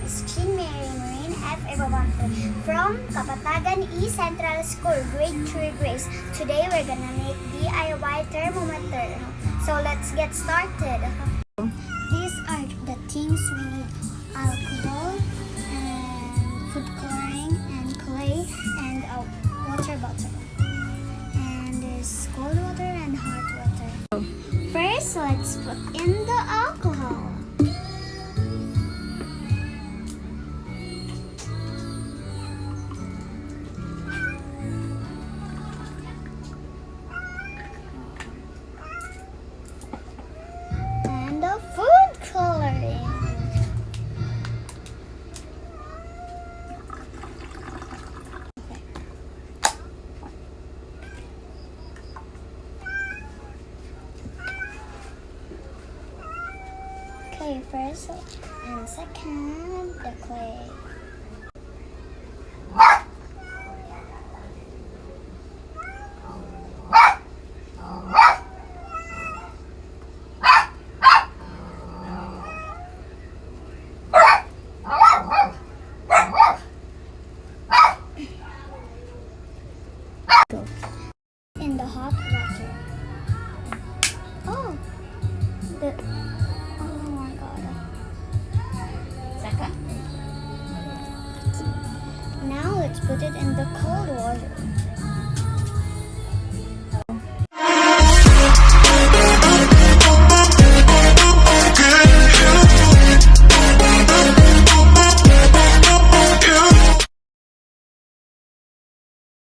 is Jean Mary Marine F. Ibabante from Kapatagan E Central School, Grade 3 Grace. Today we're gonna make DIY thermometer. So let's get started. These are the things we need: alcohol, and food coloring, and clay, and a water bottle. And there's cold water and hot water. First, let's put in the alcohol. And the food coloring. Okay, first and second, the clay.